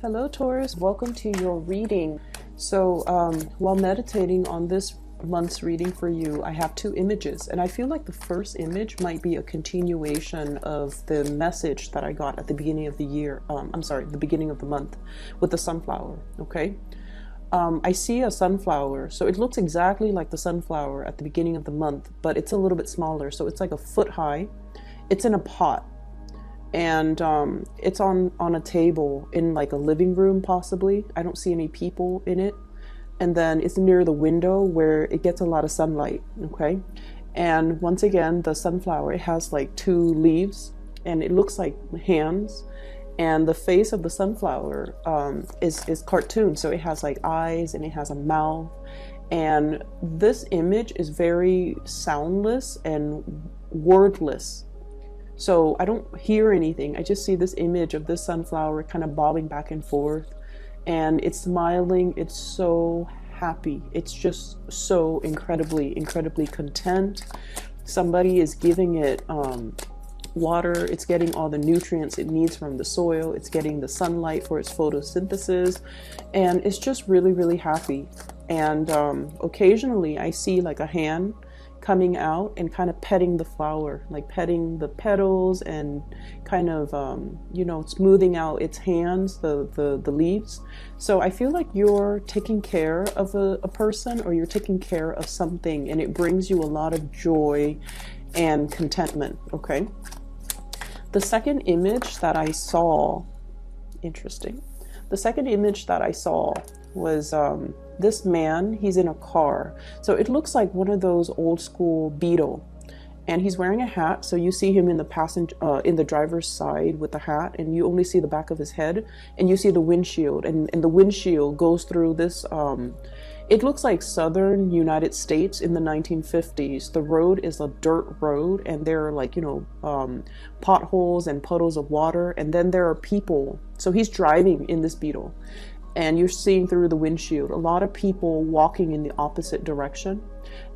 Hello Taurus, welcome to your reading. So while meditating on this month's reading for you, I have two images, and I feel like the first image might be a continuation of the message that I got at the beginning of the year. The beginning of the month with the sunflower. Okay. I see a sunflower, so it looks exactly like the sunflower at the beginning of the month, but it's a little bit smaller. So it's like a foot high. It's in a pot, and it's on a table in like a living room possibly. I don't see any people in it. And then it's near the window where it gets a lot of sunlight. Okay. And once again, the sunflower, it has like two leaves and it looks like hands. And the face of the sunflower is cartoon. So it has like eyes and it has a mouth. And this image is very soundless and wordless. So I don't hear anything. I just see this image of this sunflower kind of bobbing back and forth. And it's smiling. It's so happy. It's just so incredibly content. Somebody is giving it water. It's getting all the nutrients it needs from the soil. It's getting the sunlight for its photosynthesis. And it's just really happy. And occasionally I see like a hand coming out and kind of petting the flower, like petting the petals and kind of smoothing out its hands, the leaves. So I feel like you're taking care of a person, or you're taking care of something, and it brings you a lot of joy and contentment. Okay. The second image that I saw, interesting. The second image that I saw was this man. He's in a car. So it looks like one of those old school Beetle. And he's wearing a hat. So you see him in the driver's side with the hat, and you only see the back of his head, and you see the windshield, and the windshield goes through this, it looks like southern United States in the 1950s. The road is a dirt road, and there are like, potholes and puddles of water. And then there are people. So he's driving in this Beetle, and you're seeing through the windshield a lot of people walking in the opposite direction.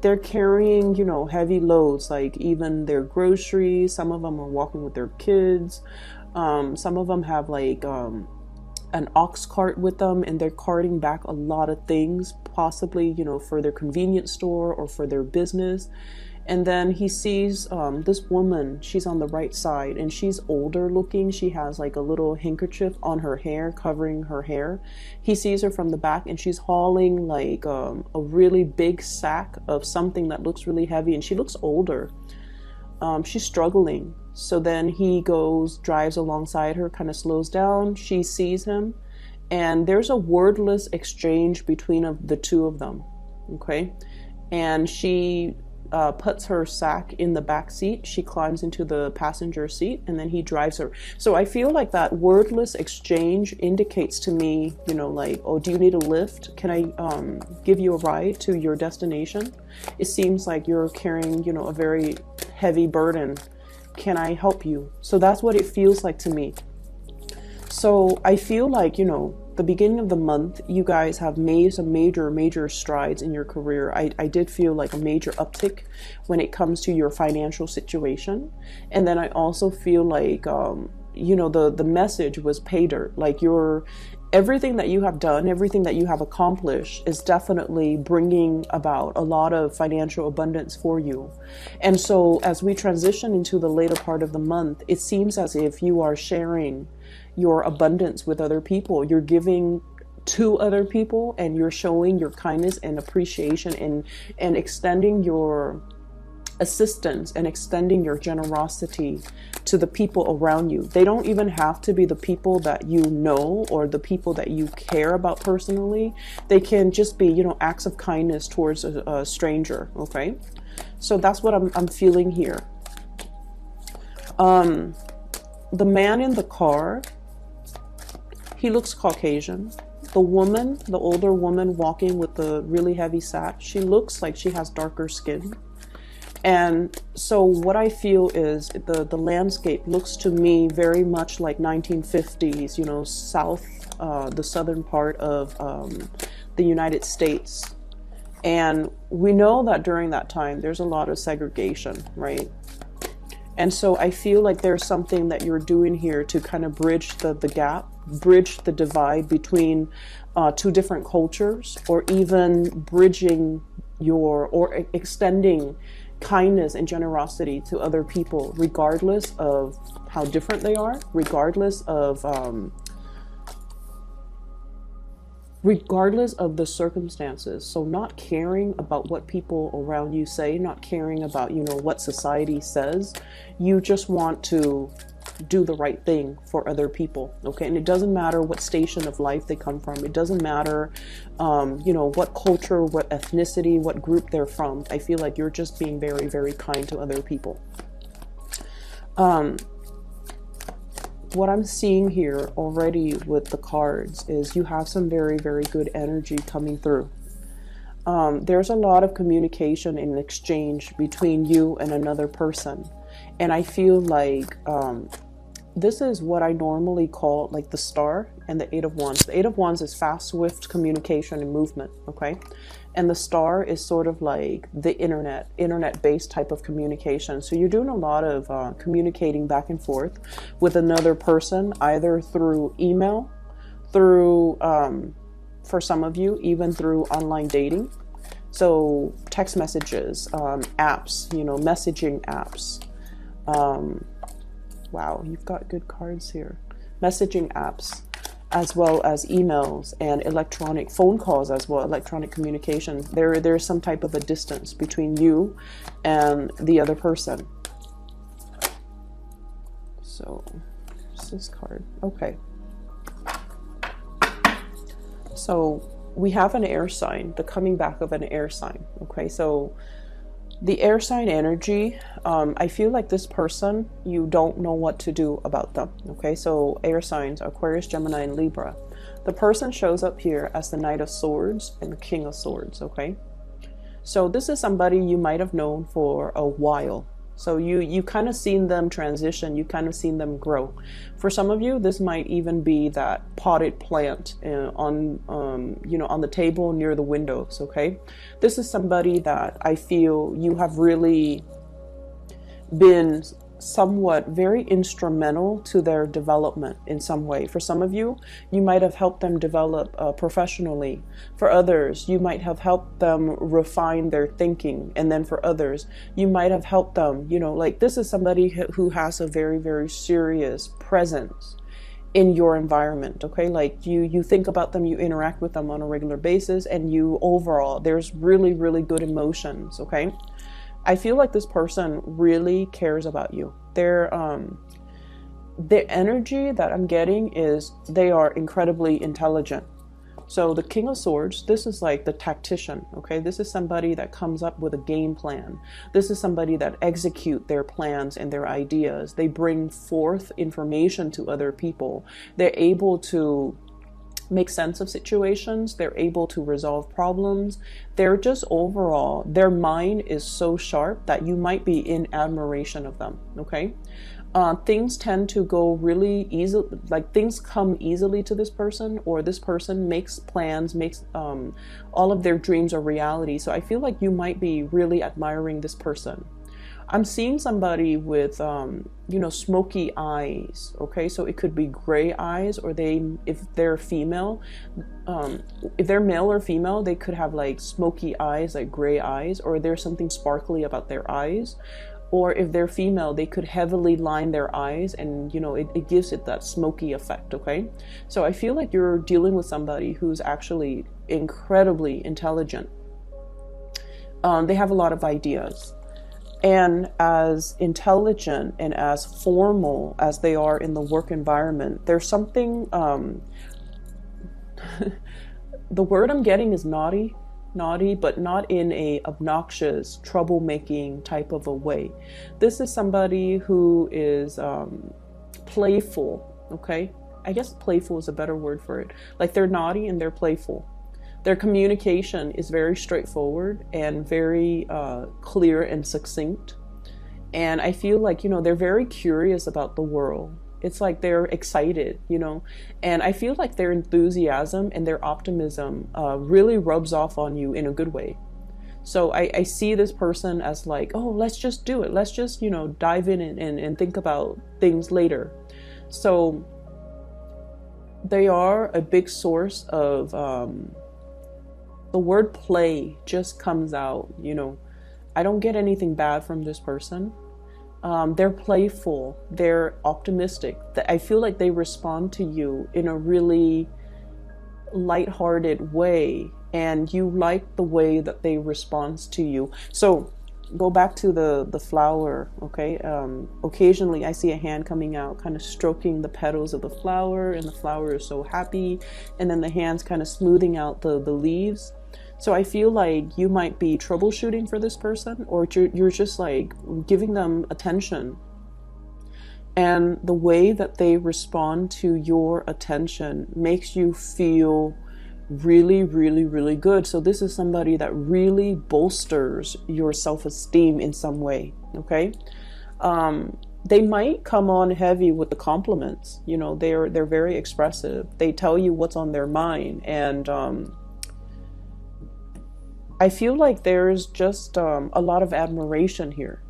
They're carrying, heavy loads, like even their groceries. Some of them are walking with their kids. Some of them have like an ox cart with them, and they're carting back a lot of things, possibly, for their convenience store or for their business. And then he sees this woman. She's on the right side, and she's older looking. She has like a little handkerchief on her hair, covering her hair. He sees her from the back, and she's hauling like a really big sack of something that looks really heavy, and she looks older. She's struggling. So then he drives alongside her, kind of slows down. She sees him, and there's a wordless exchange between the two of them. Okay. And she puts her sack in the back seat. She climbs into the passenger seat, and then he drives her. So I feel like that wordless exchange indicates to me, like, oh, do you need a lift? Can I give you a ride to your destination? It seems like you're carrying, a very heavy burden. Can I help you? So that's what it feels like to me. So I feel like, the beginning of the month, you guys have made some major strides in your career. I did feel like a major uptick when it comes to your financial situation. And then I also feel like, the message was pay dirt. Like everything that you have done, everything that you have accomplished is definitely bringing about a lot of financial abundance for you. And so as we transition into the later part of the month, it seems as if you are sharing your abundance with other people. You're giving to other people, and you're showing your kindness and appreciation, and extending your assistance and extending your generosity to the people around you. They don't even have to be the people that you know or the people that you care about personally. They can just be, acts of kindness towards a stranger. Okay. So that's what I'm feeling here. The man in the car, he looks Caucasian. The woman, the older woman walking with the really heavy sack, she looks like she has darker skin. And so what I feel is the landscape looks to me very much like 1950s, the southern part of the United States. And we know that during that time, there's a lot of segregation, right? And so I feel like there's something that you're doing here to kind of bridge the gap, bridge the divide between two different cultures, or even bridging or extending kindness and generosity to other people, regardless of how different they are, regardless of the circumstances. So not caring about what people around you say, not caring about, you know, what society says. You just want to do the right thing for other people, okay? And it doesn't matter what station of life they come from. It doesn't matter, you know, what culture, what ethnicity, what group they're from. I feel like you're just being very, very kind to other people. What I'm seeing here already with the cards is you have some very, very good energy coming through. There's a lot of communication and exchange between you and another person. And I feel like this is what I normally call like the star and the Eight of Wands. The Eight of Wands is fast, swift communication and movement, okay? And the star is sort of like the internet-based type of communication. So you're doing a lot of communicating back and forth with another person, either through email, through, for some of you, even through online dating. So text messages, apps, you know, messaging apps. Wow, you've got good cards here. Messaging apps, as well as emails and electronic phone calls as well, electronic communication. There's some type of a distance between you and the other person. So, what's this card? Okay. So, we have an air sign, the coming back of an air sign. Okay, so the air sign energy, I feel like this person, you don't know what to do about them. Okay, so air signs, Aquarius, Gemini, and Libra. The person shows up here as the Knight of Swords and the King of Swords. Okay, so this is somebody you might have known for a while. So you kind of seen them transition, you kind of seen them grow. For some of you, this might even be that potted plant on you know, on the table near the windows. Okay, this is somebody that I feel you have really been somewhat very instrumental to their development in some way. For some of you, you might have helped them develop professionally. For others, you might have helped them refine their thinking. And then for others, you might have helped them, you know, like this is somebody who has a very, very serious presence in your environment. Okay, like you think about them, you interact with them on a regular basis, and you overall, there's really, really good emotions. Okay, I feel like this person really cares about you. The energy that I'm getting is they are incredibly intelligent. So the King of Swords, this is like the tactician, okay? This is somebody that comes up with a game plan. This is somebody that execute their plans and their ideas. They bring forth information to other people. They're able to make sense of situations. They're able to resolve problems. They're just overall, their mind is so sharp that you might be in admiration of them. Okay, things tend to go really easy, like things come easily to this person, or this person makes plans, makes all of their dreams a reality. So I feel like you might be really admiring this person. I'm seeing somebody with, you know, smoky eyes. Okay, so it could be gray eyes, or if they're female, if they're male or female, they could have like smoky eyes, like gray eyes, or there's something sparkly about their eyes. Or if they're female, they could heavily line their eyes, and you know, it gives it that smoky effect. Okay, so I feel like you're dealing with somebody who's actually incredibly intelligent. They have a lot of ideas. And as intelligent and as formal as they are in the work environment, there's something, the word I'm getting is naughty, but not in a obnoxious, troublemaking type of a way. This is somebody who is playful, okay? I guess playful is a better word for it. Like they're naughty and they're playful. Their communication is very straightforward and very clear and succinct. And I feel like, you know, they're very curious about the world. It's like they're excited, you know, and I feel like their enthusiasm and their optimism really rubs off on you in a good way. So I see this person as like, oh, let's just do it. Let's just, you know, dive in and think about things later. So they are a big source of, the word play just comes out, you know. I don't get anything bad from this person. They're playful, they're optimistic. I feel like they respond to you in a really lighthearted way, and you like the way that they respond to you. So go back to the flower, okay? Occasionally I see a hand coming out, kind of stroking the petals of the flower, and the flower is so happy, and then the hand's kind of smoothing out the leaves. So I feel like you might be troubleshooting for this person, or you're just like giving them attention. And the way that they respond to your attention makes you feel really, really, really good. So this is somebody that really bolsters your self-esteem in some way, okay? They might come on heavy with the compliments. You know, they're very expressive. They tell you what's on their mind, and I feel like there's just a lot of admiration here.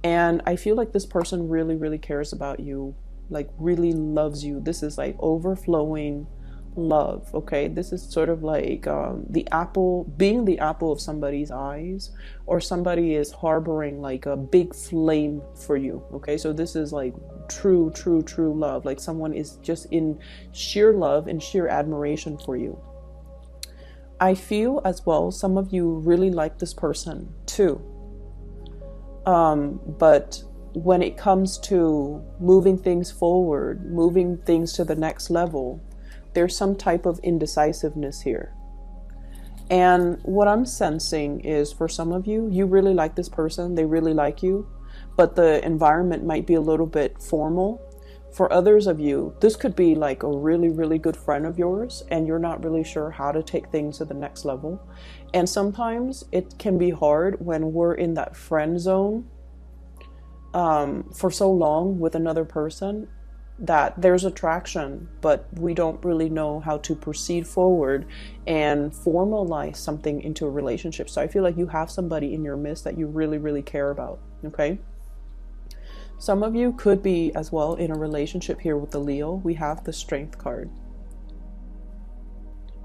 And I feel like this person really, really cares about you, like really loves you. This is like overflowing love, okay? This is sort of like being the apple of somebody's eyes, or somebody is harboring like a big flame for you, okay? So this is like true, true, true love. Like someone is just in sheer love and sheer admiration for you. I feel as well, some of you really like this person too. But when it comes to moving things forward, moving things to the next level, there's some type of indecisiveness here. And what I'm sensing is, for some of you, you really like this person, they really like you, but the environment might be a little bit formal. For others of you, this could be like a really, really good friend of yours, and you're not really sure how to take things to the next level. And sometimes it can be hard when we're in that friend zone for so long with another person, that there's attraction, but we don't really know how to proceed forward and formalize something into a relationship. So I feel like you have somebody in your midst that you really, really care about, okay? Some of you could be as well in a relationship here with the Leo. We have the Strength card.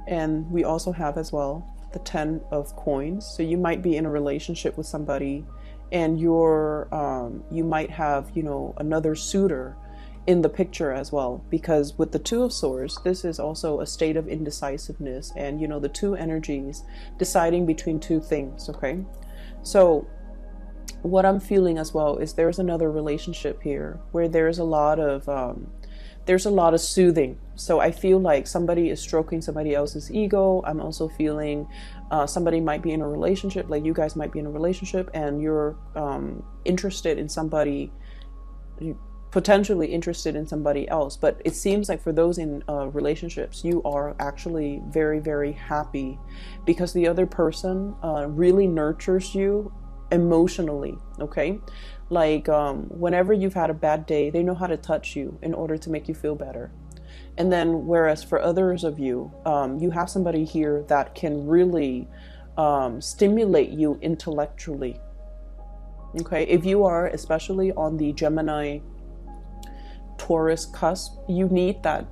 And we also have as well the 10 of coins. So you might be in a relationship with somebody, and you might have, you know, another suitor in the picture as well. Because with the 2 of Swords, this is also a state of indecisiveness, and, you know, the 2 energies deciding between 2 things, okay? So what I'm feeling as well is there's another relationship here where there's a lot of soothing. So I feel like somebody is stroking somebody else's ego. I'm also feeling somebody might be in a relationship, like you guys might be in a relationship, and you're interested in somebody, potentially interested in somebody else. But it seems like for those in relationships, you are actually very, very happy because the other person really nurtures you emotionally, okay? Like whenever you've had a bad day, they know how to touch you in order to make you feel better. And then whereas for others of you, you have somebody here that can really stimulate you intellectually, okay? If you are especially on the Gemini Taurus cusp, you need that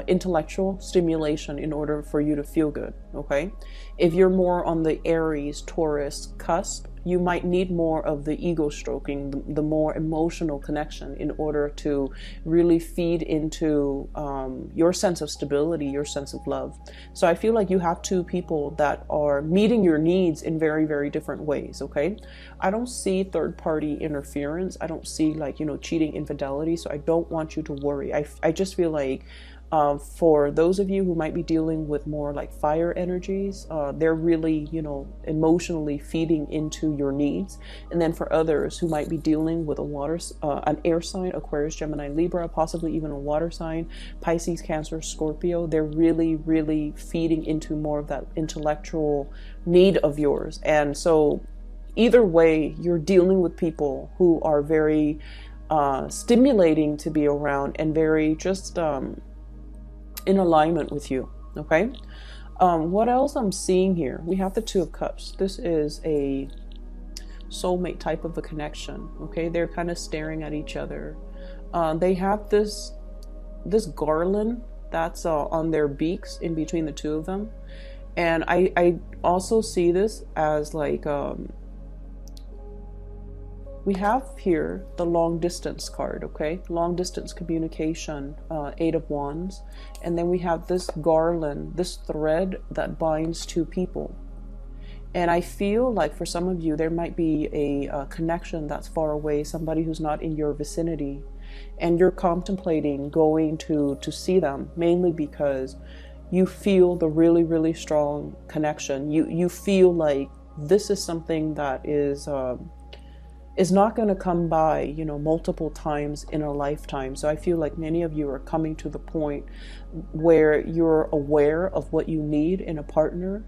intellectual stimulation in order for you to feel good, okay? If you're more on the Aries Taurus cusp, you might need more of the ego stroking, the more emotional connection, in order to really feed into your sense of stability, your sense of love. So I feel like you have 2 people that are meeting your needs in very, very different ways, okay? I don't see third-party interference. I don't see, like, you know, cheating, infidelity. So I don't want you to worry. I just feel like for those of you who might be dealing with more like fire energies, they're really, you know, emotionally feeding into your needs. And then for others who might be dealing with an air sign, Aquarius, Gemini, Libra, possibly even a water sign, Pisces, Cancer, Scorpio, they're really, really feeding into more of that intellectual need of yours. And so either way, you're dealing with people who are very stimulating to be around and very just in alignment with you, okay? What else I'm seeing here? We have the Two of Cups. This is a soulmate type of a connection. Okay, they're kind of staring at each other. They have this garland that's on their beaks in between the two of them, and I also see this as like we have here the long distance card. Okay, long distance communication, Eight of Wands, and then we have this garland, this thread that binds two people. And I feel like for some of you, there might be a connection that's far away, somebody who's not in your vicinity, and you're contemplating going to see them, mainly because you feel the really, really strong connection. You feel like this is something that is not going to come by, you know, multiple times in a lifetime. So I feel like many of you are coming to the point where you're aware of what you need in a partner,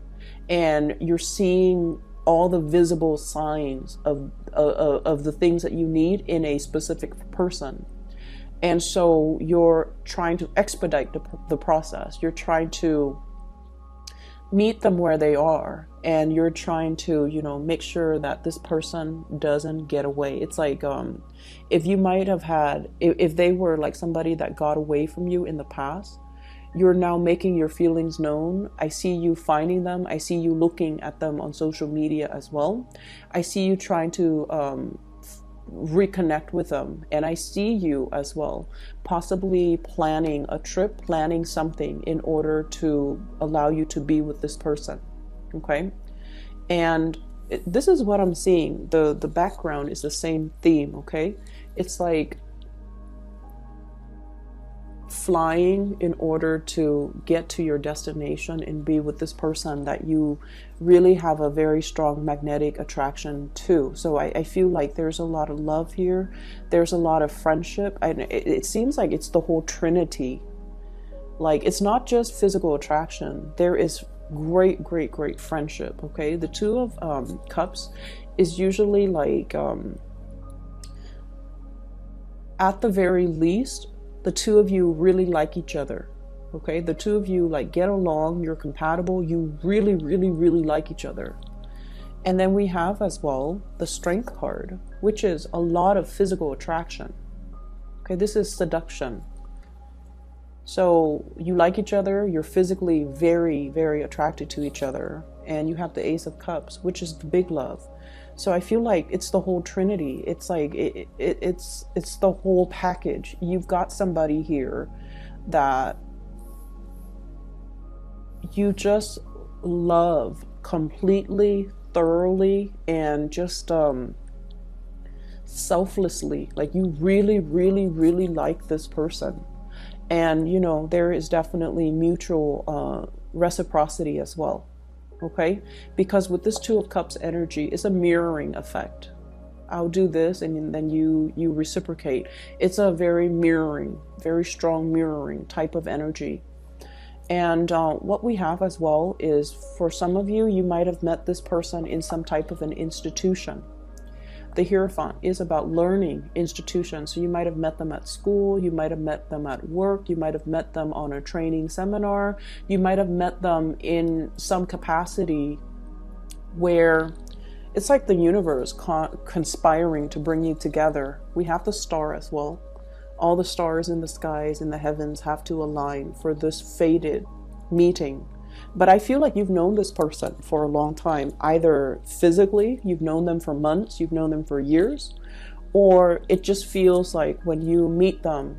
and you're seeing all the visible signs of the things that you need in a specific person. And so you're trying to expedite the process. You're trying to meet them where they are, and you're trying to, you know, make sure that this person doesn't get away. It's like if you might have had, if they were like somebody that got away from you in the past, you're now making your feelings known. I see you finding them. I see you looking at them on social media as well. I see you trying to reconnect with them, and I see you as well possibly planning a trip, planning something in order to allow you to be with this person. Okay, and this is what I'm seeing. The background is the same theme. Okay, it's like flying in order to get to your destination and be with this person that you really have a very strong magnetic attraction to. So I feel like there's a lot of love here. There's a lot of friendship. And it seems like it's the whole trinity. Like, it's not just physical attraction. There is great, great, great friendship. Okay, the Two of Cups is usually like at the very least, the two of you really like each other. Okay, the two of you like get along, you're compatible, you really, really, really like each other. And then we have as well the Strength card, which is a lot of physical attraction. Okay, this is seduction. So you like each other, you're physically very, very attracted to each other, and you have the Ace of Cups, which is the big love. So I feel like it's the whole trinity. It's like it's the whole package. You've got somebody here that you just love completely, thoroughly, and just selflessly. Like, you really, really, really like this person. And, you know, there is definitely mutual reciprocity as well. Okay, because with this Two of Cups energy, it's a mirroring effect. I'll do this and then you reciprocate. It's a very mirroring, very strong mirroring type of energy. And what we have as well is, for some of you, you might have met this person in some type of an institution. The Hierophant is about learning institutions. So you might have met them at school, you might have met them at work, you might have met them on a training seminar, you might have met them in some capacity where it's like the universe conspiring to bring you together. We have the Star as well. All the stars in the skies, in the heavens, have to align for this fated meeting. But I feel like you've known this person for a long time. Either physically, you've known them for months, you've known them for years, or it just feels like when you meet them,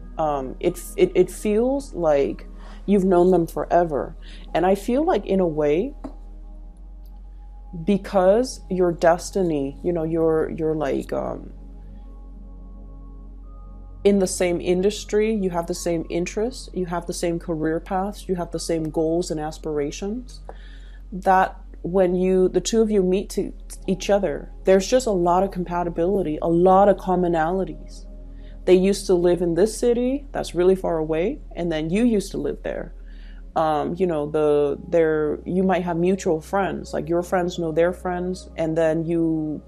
it feels like you've known them forever. And I feel like, in a way, because your destiny, you know, you're like in the same industry, you have the same interests, you have the same career paths, you have the same goals and aspirations, that when the two of you meet to each other, there's just a lot of compatibility, a lot of commonalities. They used to live in this city that's really far away, and then you used to live there. You know, you might have mutual friends, like your friends know their friends, and then you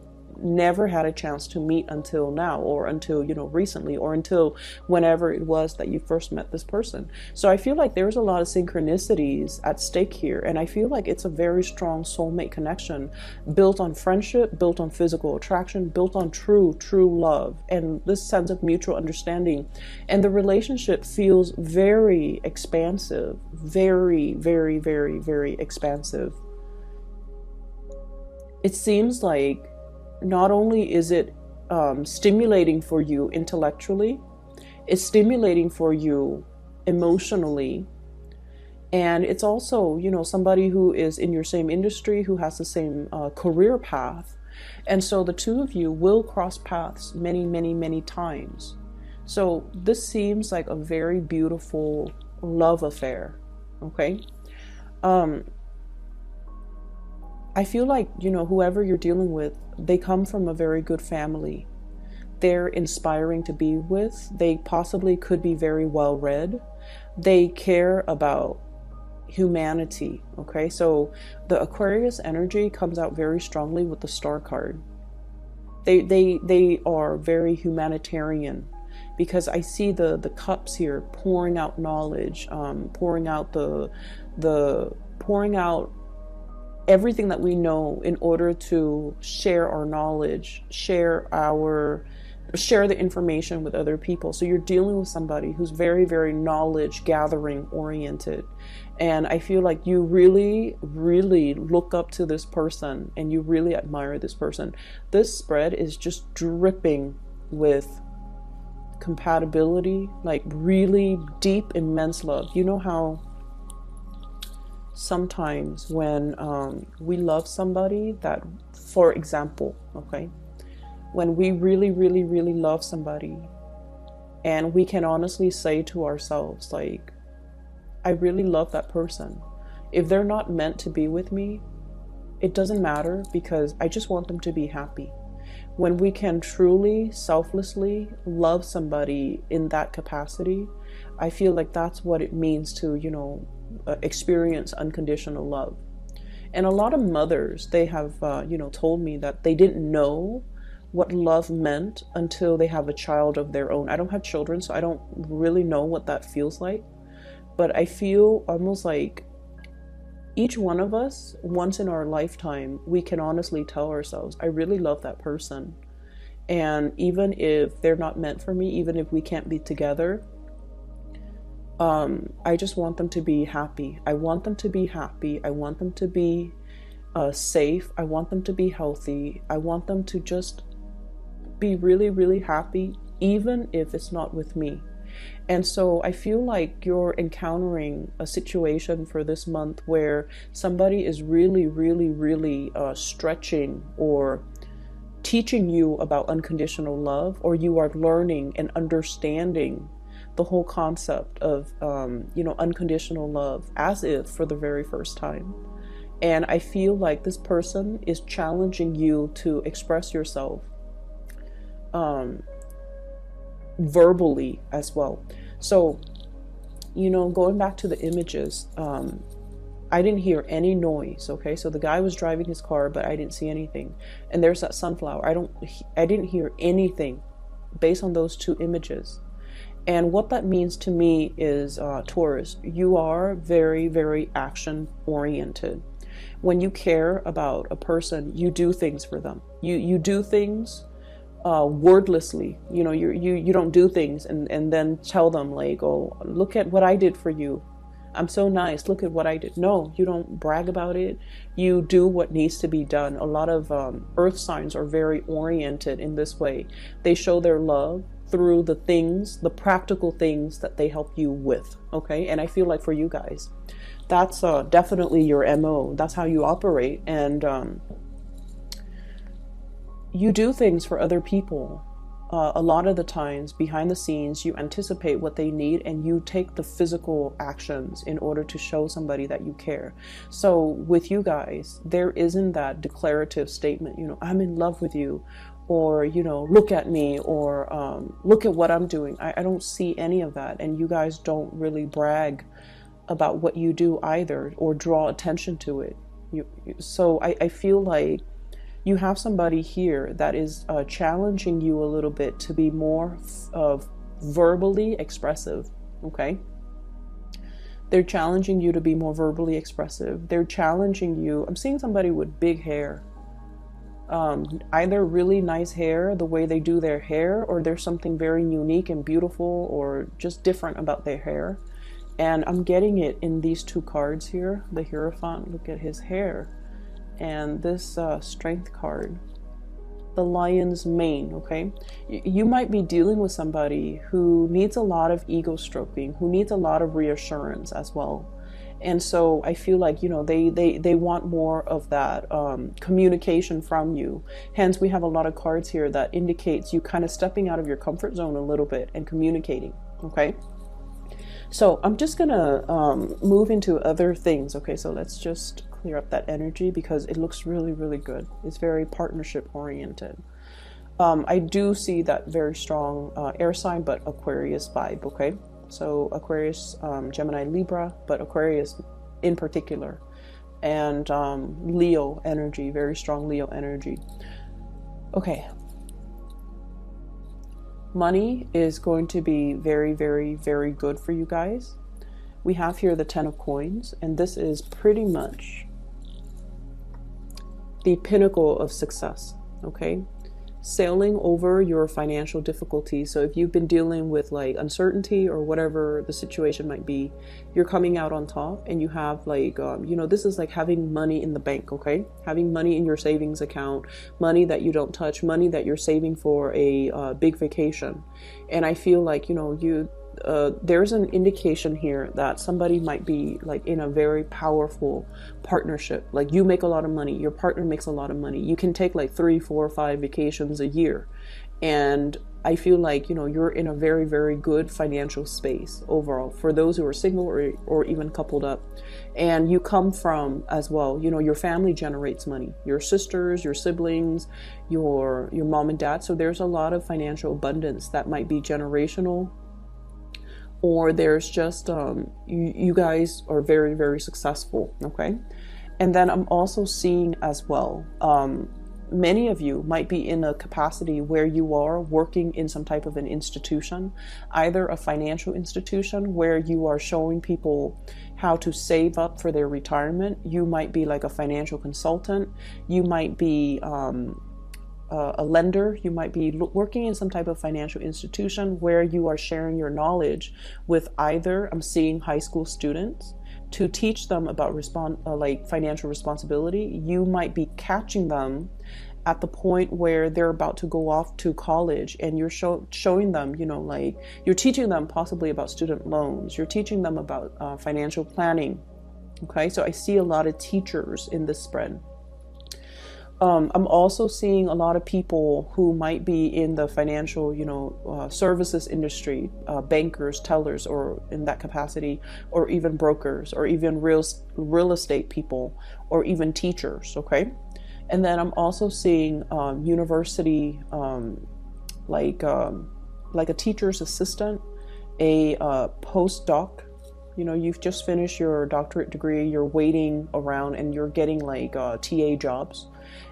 never had a chance to meet until now, or until, recently, or until whenever it was that you first met this person. So I feel like there's a lot of synchronicities at stake here. And I feel like it's a very strong soulmate connection built on friendship, built on physical attraction, built on true love, and this sense of mutual understanding. And the relationship feels very expansive, very, very, very, very expansive. It seems like not only is it stimulating for you intellectually, it's stimulating for you emotionally, and it's also, somebody who is in your same industry, who has the same career path. And so the two of you will cross paths many, many, many times. So this seems like a very beautiful love affair, okay? I feel like, whoever you're dealing with, they come from a very good family. They're inspiring to be with. They possibly could be very well read. They care about humanity, okay? So the Aquarius energy comes out very strongly with the Star card. They are very humanitarian, because I see the cups here pouring out knowledge, pouring out pouring out everything that we know in order to share our knowledge, share the information with other people. So you're dealing with somebody who's very, very knowledge gathering oriented. And I feel like you really, really look up to this person, and you really admire this person. This spread is just dripping with compatibility, like really deep, immense love. You know how sometimes when we love somebody, that, for example, okay, when we really, really, really love somebody, and we can honestly say to ourselves, like, I really love that person. If they're not meant to be with me, it doesn't matter, because I just want them to be happy. When we can truly, selflessly love somebody in that capacity, I feel like that's what it means to, experience unconditional love. And a lot of mothers, they have, told me that they didn't know what love meant until they have a child of their own. I don't have children, so I don't really know what that feels like. But I feel almost like each one of us, once in our lifetime, we can honestly tell ourselves, I really love that person. And even if they're not meant for me, even if we can't be together, I just want them to be happy. I want them to be happy. I want them to be safe. I want them to be healthy. I want them to just be really, really happy, even if it's not with me. And so I feel like you're encountering a situation for this month where somebody is really, really, really stretching or teaching you about unconditional love, or you are learning and understanding the whole concept of, unconditional love as if for the very first time. And I feel like this person is challenging you to express yourself verbally as well. So, going back to the images, I didn't hear any noise, okay? So the guy was driving his car, but I didn't see anything. And there's that sunflower. I didn't hear anything based on those two images. And what that means to me is, Taurus, you are very, very action oriented. When you care about a person, you do things for them. You do things wordlessly. You don't do things and then tell them, like, oh, look at what I did for you. I'm so nice. Look at what I did. No, you don't brag about it. You do what needs to be done. A lot of earth signs are very oriented in this way. They show their love through the things, the practical things that they help you with. Okay. And I feel like for you guys, that's definitely your MO. That's how you operate. And you do things for other people. A lot of the times behind the scenes, you anticipate what they need and you take the physical actions in order to show somebody that you care. So with you guys, there isn't that declarative statement, I'm in love with you, or, look at me, or look at what I'm doing. I don't see any of that. And you guys don't really brag about what you do either, or draw attention to it. So I feel like You have somebody here that is challenging you a little bit to be more verbally expressive, okay? They're challenging you to be more verbally expressive. They're challenging you. I'm seeing somebody with big hair. Either really nice hair, the way they do their hair, or there's something very unique and beautiful or just different about their hair. And I'm getting it in these two cards here. The Hierophant, look at his hair. And this Strength card, the lion's mane, okay? You might be dealing with somebody who needs a lot of ego stroking, who needs a lot of reassurance as well. And so I feel like, you know, they want more of that communication from you. Hence, we have a lot of cards here that indicates you kind of stepping out of your comfort zone a little bit and communicating, okay? So I'm just going to move into other things, okay? So let's just clear up that energy because it looks really, really good. It's very partnership oriented. I do see that very strong air sign, but Aquarius vibe, okay? So Aquarius, Gemini, Libra, but Aquarius in particular. And Leo energy, very strong Leo energy. Okay. Money is going to be very, very, very good for you guys. We have here the 10 of coins, and this is pretty much the pinnacle of success, okay? Sailing over your financial difficulties. So if you've been dealing with like uncertainty or whatever the situation might be, you're coming out on top, and you have like, you know, this is like having money in the bank, okay? Having money in your savings account, money that you don't touch, money that you're saving for a big vacation. And I feel like, you know, there's an indication here that somebody might be like in a very powerful partnership. Like you make a lot of money, your partner makes a lot of money. You can take like 3, 4, 5 vacations a year. And I feel like, you know, you're in a very, very good financial space overall for those who are single or even coupled up. And you come from as well, you know, your family generates money, your sisters, your siblings, your mom and dad. So there's a lot of financial abundance that might be generational. Or there's just, you guys are very, very successful, okay? And then I'm also seeing as well, many of you might be in a capacity where you are working in some type of an institution, either a financial institution where you are showing people how to save up for their retirement. You might be like a financial consultant. You might be a lender. You might be working in some type of financial institution where you are sharing your knowledge with either, I'm seeing high school students, to teach them about like financial responsibility. You might be catching them at the point where they're about to go off to college, and you're showing them, you know, like you're teaching them possibly about student loans. You're teaching them about financial planning. Okay, so I see a lot of teachers in this spread. I'm also seeing a lot of people who might be in the financial, you know, services industry, bankers, tellers, or in that capacity, or even brokers, or even real estate people, or even teachers. Okay, and then I'm also seeing university, like a teacher's assistant, a postdoc. You know, you've just finished your doctorate degree, you're waiting around, and you're getting like TA jobs.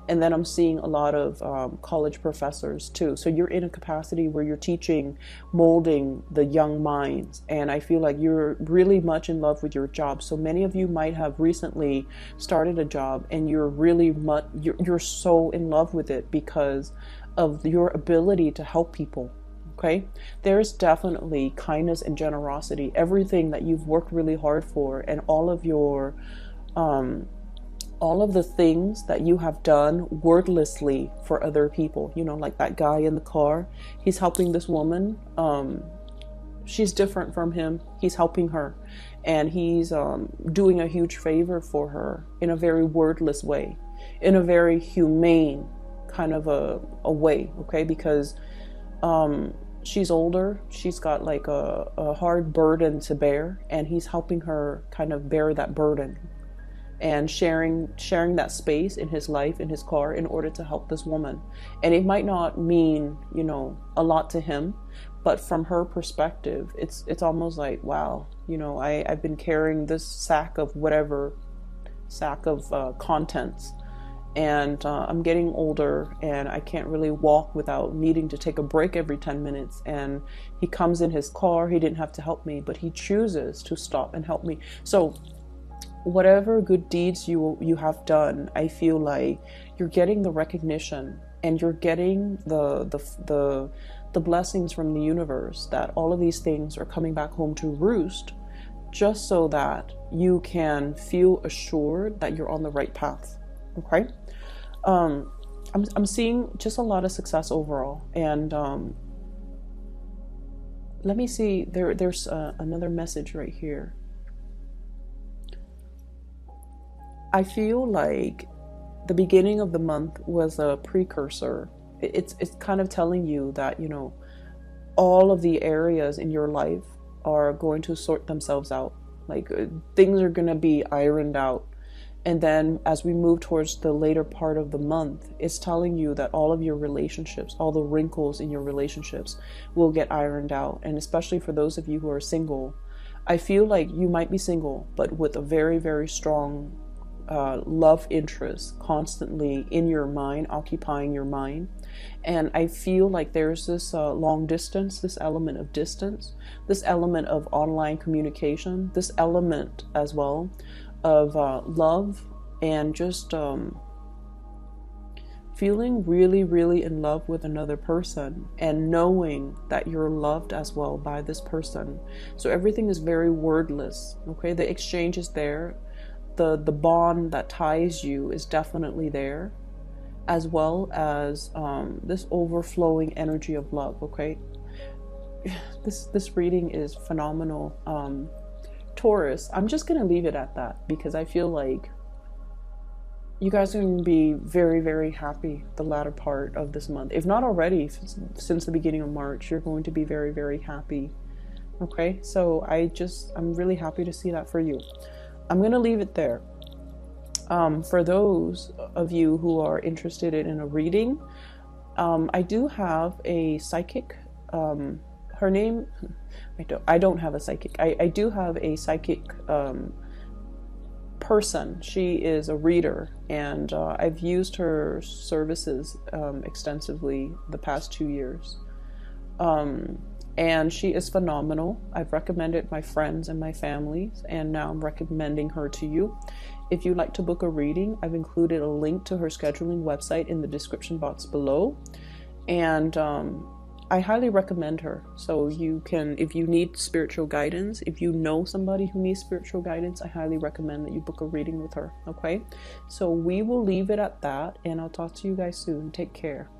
And then I'm seeing a lot of college professors too. So you're in a capacity where you're teaching, molding the young minds. And I feel like you're really much in love with your job. So many of you might have recently started a job, and you're really you're so in love with it because of your ability to help people. Okay, there's definitely kindness and generosity, everything that you've worked really hard for, and all of your all of the things that you have done wordlessly for other people. You know, like that guy in the car, he's helping this woman. She's different from him. He's helping her, and he's doing a huge favor for her in a very wordless way, in a very humane kind of a way. Okay, because she's older, she's got like a hard burden to bear, and he's helping her kind of bear that burden, and sharing that space in his life, in his car, in order to help this woman. And it might not mean, you know, a lot to him, but from her perspective, it's almost like, wow, you know, I've been carrying this sack of contents, and I'm getting older and I can't really walk without needing to take a break every 10 minutes. And he comes in his car. He didn't have to help me, but he chooses to stop and help me. So whatever good deeds you have done, I feel like you're getting the recognition, and you're getting the blessings from the universe, that all of these things are coming back home to roost, just so that you can feel assured that you're on the right path. Okay. I'm seeing just a lot of success overall, and let me see, there's another message right here. I feel like the beginning of the month was a precursor. It's kind of telling you that, you know, all of the areas in your life are going to sort themselves out. Like things are going to be ironed out. And then as we move towards the later part of the month, it's telling you that all of your relationships, all the wrinkles in your relationships will get ironed out. And especially for those of you who are single, I feel like you might be single, but with a very, very strong love interest constantly in your mind, occupying your mind. And I feel like there's this long distance, this element of distance, this element of online communication, this element as well of love, and just feeling really, really in love with another person, and knowing that you're loved as well by this person. So everything is very wordless. Okay, the exchange is there. The bond that ties you is definitely there, as well as this overflowing energy of love. Okay, this reading is phenomenal. Taurus, I'm just gonna leave it at that, because I feel like you guys are going to be very, very happy the latter part of this month. If not already, since the beginning of March, you're going to be very, very happy. Okay, so I'm really happy to see that for you. I'm going to leave it there. For those of you who are interested in a reading, I do have a psychic. Her name, I don't have a psychic. I do have a psychic person. She is a reader, and I've used her services extensively the past 2 years. And she is phenomenal. I've recommended my friends and my family, and now I'm recommending her to you. If you'd like to book a reading, I've included a link to her scheduling website in the description box below. And I highly recommend her. So you can, if you need spiritual guidance, if you know somebody who needs spiritual guidance, I highly recommend that you book a reading with her. Okay, so we will leave it at that, and I'll talk to you guys soon. Take care.